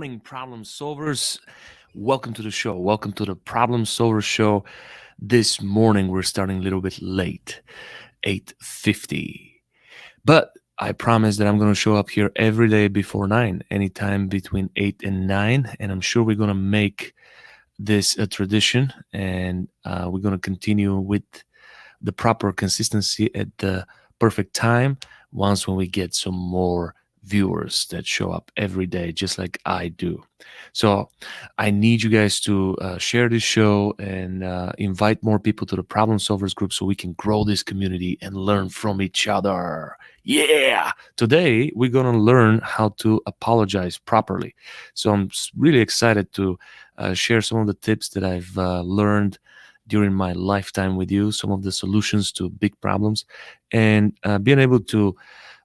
morning, problem solvers. Welcome to the show. Welcome to the Problem Solver Show. This morning we're starting a little bit late, 8:50. But I promise that I'm going to show up here every day before 9, anytime between 8 and 9, and I'm sure we're going to make this a tradition, and we're going to continue with the proper consistency at the perfect time once when we get some more viewers that show up every day just like I do. So I need you guys to share this show and invite more people to the problem solvers group so we can grow this community and learn from each other. Yeah, today we're going to learn how to apologize properly. So I'm really excited to share some of the tips that I've learned during my lifetime with you, some of the solutions to big problems, and being able to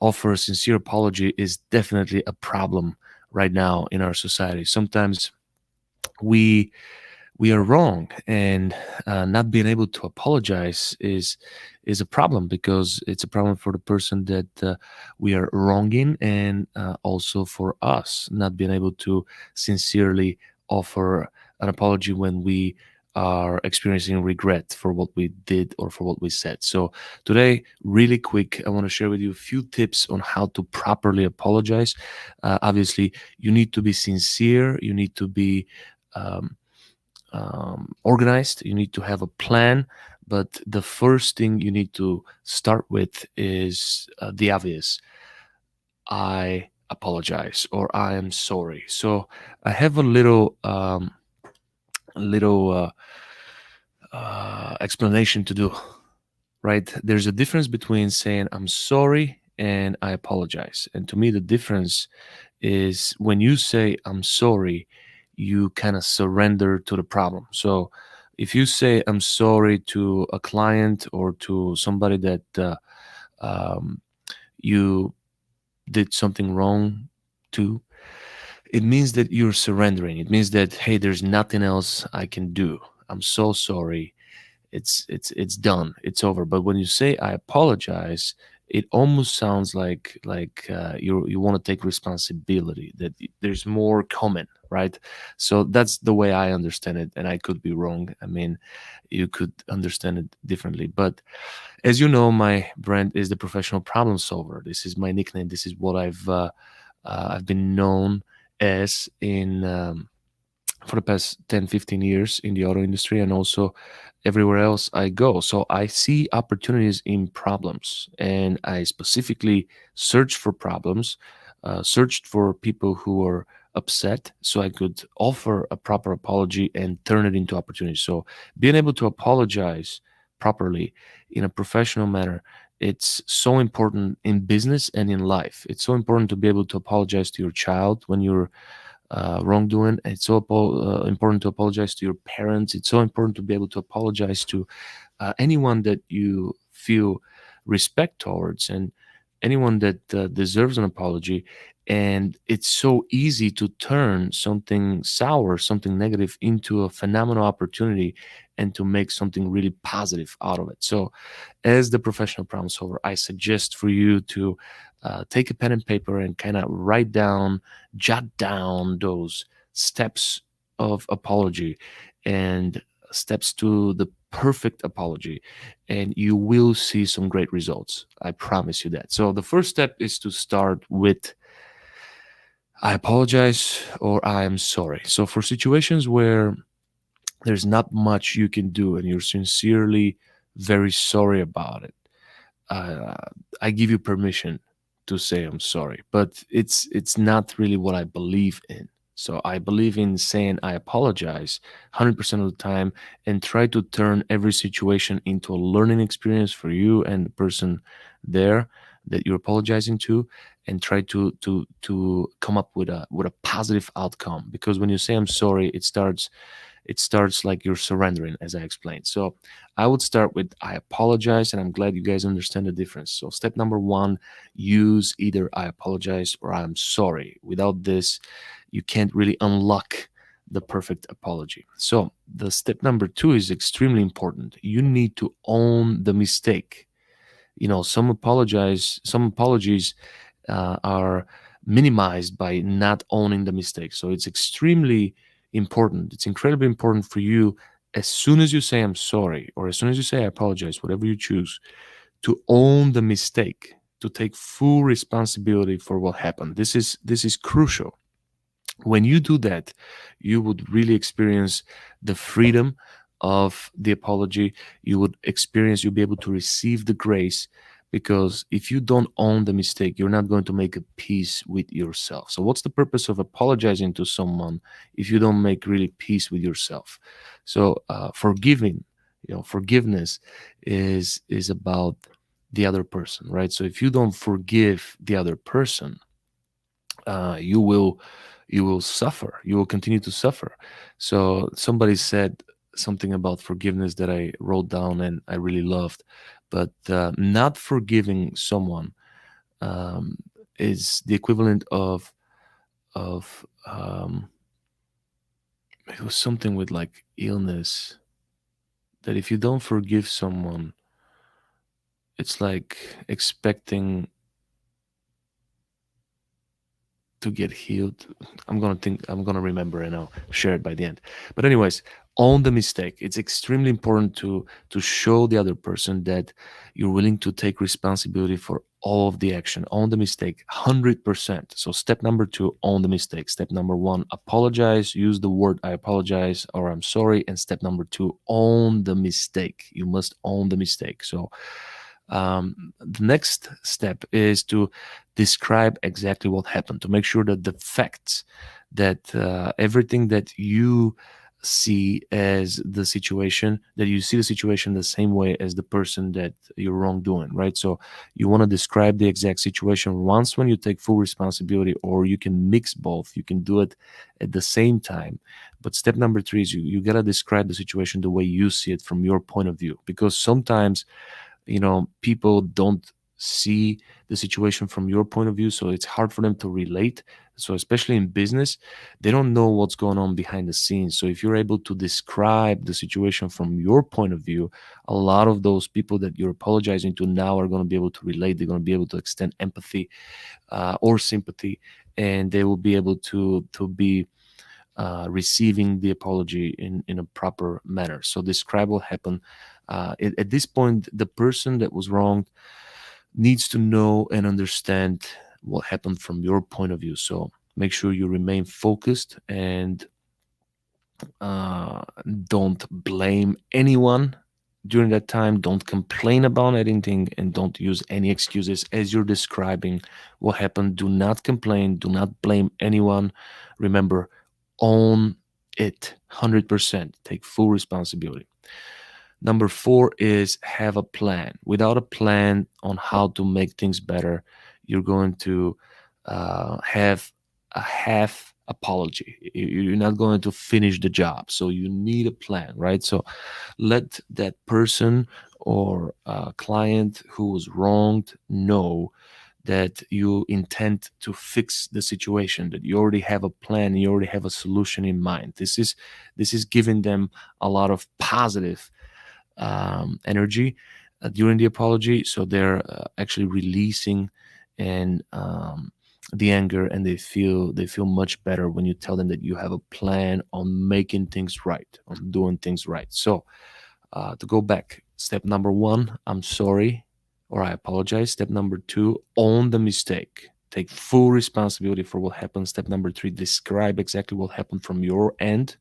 offer a sincere apology is definitely a problem right now in our society. Sometimes we we are wrong, and not being able to apologize is a problem because it's a problem for the person that we are wronging, and also for us not being able to sincerely offer an apology when we are experiencing regret for what we did or for what we said. So today, really quick, I want to share with you a few tips on how to properly apologize. Obviously, you need to be sincere, you need to be um, organized, you need to have a plan. But the first thing you need to start with is the obvious: I apologize or I am sorry. So I have a little explanation to do, right? There's a difference between saying I'm sorry and I apologize. And to me, the difference is when you say I'm sorry, you kind of surrender to the problem. So if you say I'm sorry to a client or to somebody that um, you did something wrong to, it means that you're surrendering. It means that, hey, there's nothing else I can do. I'm so sorry. It's done, it's over. But when you say I apologize, it almost sounds like you want to take responsibility, that there's more coming, right? So that's the way I understand it, and I could be wrong. I mean, you could understand it differently, but as you know, my brand is the professional problem solver. This is my nickname. This is what I've been known as in for the past 10, 15 years in the auto industry, and also everywhere else I go. So I see opportunities in problems, and I specifically search for problems, searched for people who are upset so I could offer a proper apology and turn it into opportunity. So being able to apologize properly in a professional manner, it's so important in business and in life. It's so important to be able to apologize to your child when you're wrongdoing. It's so important to apologize to your parents. It's so important to be able to apologize to anyone that you feel respect towards, and anyone that deserves an apology. And it's so easy to turn something sour, something negative, into a phenomenal opportunity and to make something really positive out of it. So as the professional problem solver, I suggest for you to take a pen and paper and kind of write down, jot down those steps of apology and steps to the perfect apology, and you will see some great results. I promise you that. So the first step is to start with I apologize or I am sorry. So for situations where there's not much you can do and you're sincerely very sorry about it, uh, I give you permission to say I'm sorry, but it's not really what I believe in. So I believe in saying I apologize 100% of the time and try to turn every situation into a learning experience for you and the person there that you're apologizing to, and try to come up with a positive outcome. Because when you say I'm sorry, it starts like you're surrendering, as I explained. So I would start with I apologize, and I'm glad you guys understand the difference. So step number one, use either I apologize or I'm sorry. Without this, you can't really unlock the perfect apology. So the step number two is extremely important. You need to own the mistake. Some apologies are minimized by not owning the mistake. So it's extremely important. It's incredibly important for you, as soon as you say I'm sorry, or as soon as you say I apologize, whatever you choose, to own the mistake, to take full responsibility for what happened. This is crucial. When you do that, you would really experience the freedom of the apology. You would experience, you'll be able to receive the grace, because if you don't own the mistake, you're not going to make a peace with yourself. So what's the purpose of apologizing to someone if you don't make really peace with yourself? So forgiving, forgiveness is about the other person, right? So if you don't forgive the other person, you will suffer. You will continue to suffer. So somebody said something about forgiveness that I wrote down and I really loved. But not forgiving someone um, is the equivalent of it was something with like illness, that if you don't forgive someone, it's like expecting to get healed. I'm gonna remember and I'll share it by the end. But anyways, own the mistake. It's extremely important to show the other person that you're willing to take responsibility for all of the action. Own the mistake 100%. So step number 2, own the mistake. Step number 1, apologize. Use the word I apologize or I'm sorry. And step number 2, own the mistake. You must own the mistake. So the next step is to describe exactly what happened, to make sure that the facts, that everything that you see as the situation, that you see the situation the same way as the person that you're wrongdoing, right? So you want to describe the exact situation once, when you take full responsibility, or you can mix both. You can do it at the same time. But step number 3 is you got to describe the situation the way you see it from your point of view, because sometimes people don't see the situation from your point of view, so it's hard for them to relate. So especially in business, they don't know what's going on behind the scenes. So if you're able to describe the situation from your point of view, a lot of those people that you're apologizing to now are going to be able to relate. They're going to be able to extend empathy or sympathy, and they will be able to be receiving the apology in a proper manner. So describe what happened. At this point, the person that was wronged needs to know and understand what happened from your point of view. So make sure you remain focused and uh, don't blame anyone during that time. Don't complain about anything and don't use any excuses as you're describing what happened. Do not complain. Do not blame anyone. Remember, own it 100%. Take full responsibility. Number 4 is have a plan. Without a plan on how to make things better, you're going to have a half apology. You're not going to finish the job. So you need a plan, right? So let that person or client who was wronged know that you intend to fix the situation, that you already have a plan, you already have a solution in mind. This is giving them a lot of positive energy during the apology, so they're actually releasing and the anger, and they feel much better when you tell them that you have a plan on making things right, on doing things right. So to go back, step number 1, I'm sorry or I apologize. Step number 2, own the mistake. Take full responsibility for what happened. Step number 3, describe exactly what happened from your end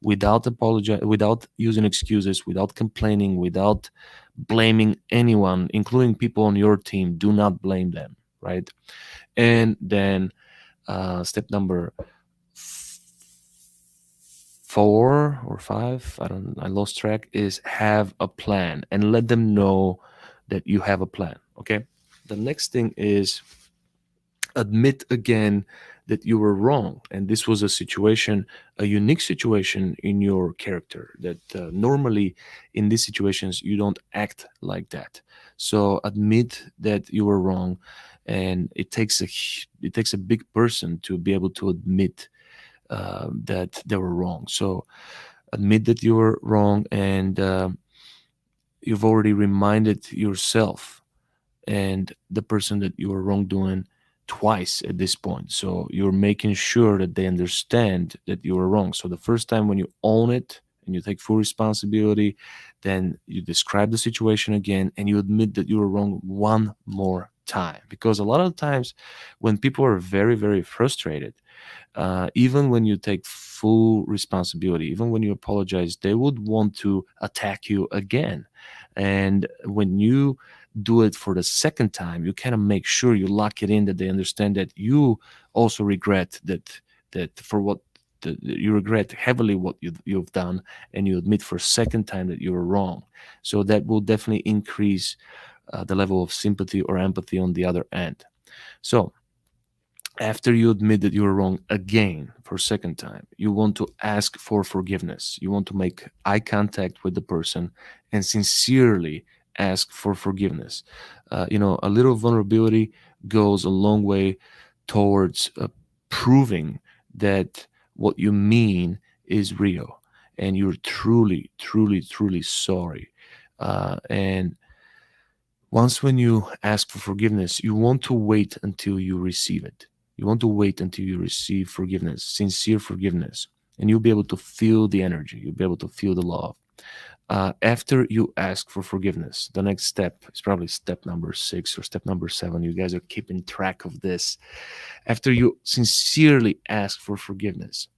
without apologize, without using excuses, without complaining, without blaming anyone, including people on your team. Do not blame them, right? And then step number 4 or 5, I lost track, is have a plan and let them know that you have a plan. Okay. The next thing is admit again that you were wrong, and this was a situation, a unique situation in your character, that normally in these situations you don't act like that. So admit that you were wrong, and it takes a big person to be able to admit that they were wrong. So admit that you were wrong, and you've already reminded yourself and the person that you were wrongdoing twice at this point. So you're making sure that they understand that you were wrong. So the first time when you own it and you take full responsibility, then you describe the situation again and you admit that you were wrong one more time. Because a lot of times when people are very, very frustrated, even when you take full responsibility, even when you apologize, they would want to attack you again. And when you do it for the second time, you kind of make sure you lock it in that they understand that you also regret that for what you regret heavily what you've done, and you admit for a second time that you were wrong. So that will definitely increase the level of sympathy or empathy on the other end. So after you admit that you were wrong again for a second time, you want to ask for forgiveness. You want to make eye contact with the person and sincerely ask for forgiveness. A little vulnerability goes a long way towards proving that what you mean is real and you're truly, truly, truly sorry. And once when you ask for forgiveness, you want to wait until you receive it. You want to wait until you receive forgiveness, sincere forgiveness, and you'll be able to feel the energy. You'll be able to feel the love. After you ask for forgiveness, the next step is probably step number 6 or step number 7. You guys are keeping track of this. After you sincerely ask for forgiveness,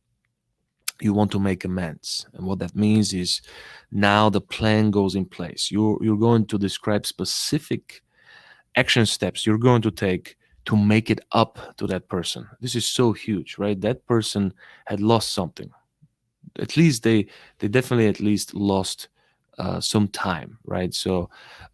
you want to make amends. And what that means is now the plan goes in place. You're going to describe specific action steps you're going to take to make it up to that person. This is so huge, right? That person had lost something. At least they definitely at least lost some time, right? So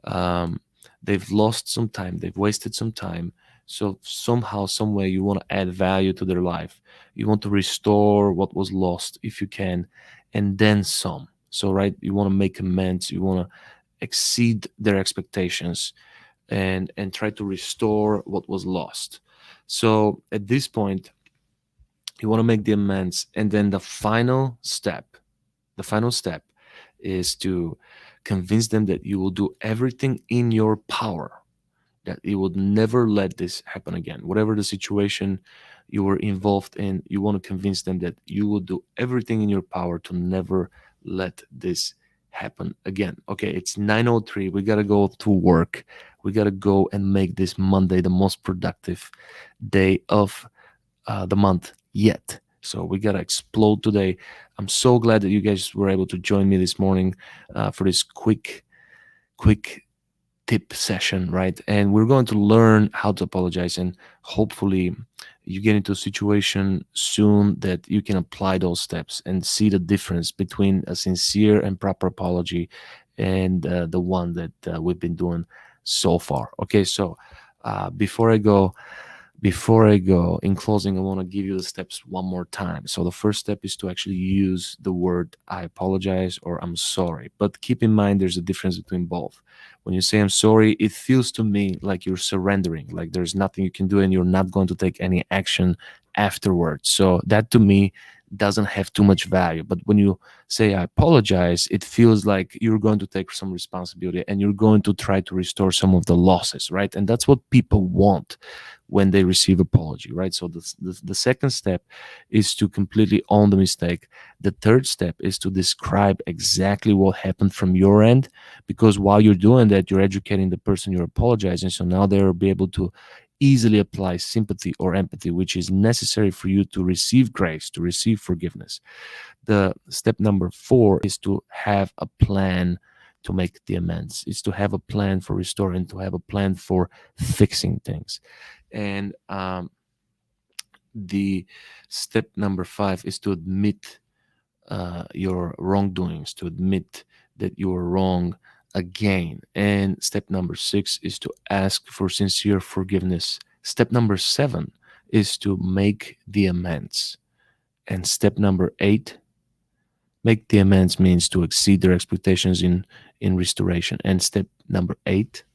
um, they've lost some time, they've wasted some time. So somehow, some way, you want to add value to their life. You want to restore what was lost if you can, and then some. So right, you want to make amends. You want to exceed their expectations and try to restore what was lost. So at this point, you want to make the amends, and then the final step is to convince them that you will do everything in your power, that you would never let this happen again. Whatever the situation you were involved in, you want to convince them that you will do everything in your power to never let this happen again. Okay, it's 9:03. We got to go to work. We got to go and make this Monday the most productive day of the month yet. So we got to explode today. I'm so glad that you guys were able to join me this morning for this quick tip session, right? And we're going to learn how to apologize, and hopefully you get into a situation soon that you can apply those steps and see the difference between a sincere and proper apology and the one that we've been doing so far. Okay, so before I go, in closing, I want to give you the steps one more time. So the first step is to actually use the word I apologize or I'm sorry. But keep in mind there's a difference between both. When you say I'm sorry, it feels to me like you're surrendering, like there's nothing you can do and you're not going to take any action afterwards. So that to me doesn't have too much value. But when you say I apologize, it feels like you're going to take some responsibility and you're going to try to restore some of the losses, right? And that's what people want when they receive apology, right? So the second step is to completely own the mistake. The third step is to describe exactly what happened from your end, because while you're doing that, you're educating the person you're apologizing. So now they'll be able to easily apply sympathy or empathy, which is necessary for you to receive grace, to receive forgiveness. The step number 4 is to have a plan to make the amends. It's to have a plan for restoring, to have a plan for fixing things. And the step number 5 is to admit your wrongdoings, to admit that you are wrong again. And step number 6 is to ask for sincere forgiveness. Step number 7 is to make the amends. And step number 8, make the amends means to exceed their expectations in restoration. And step number 8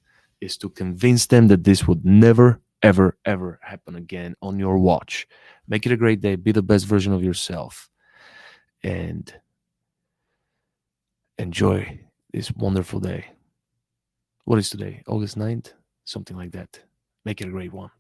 is to convince them that this would never, ever, ever happen again on your watch. Make it a great day. Be the best version of yourself and enjoy this wonderful day. What is today? August 9th? Something like that. Make it a great one.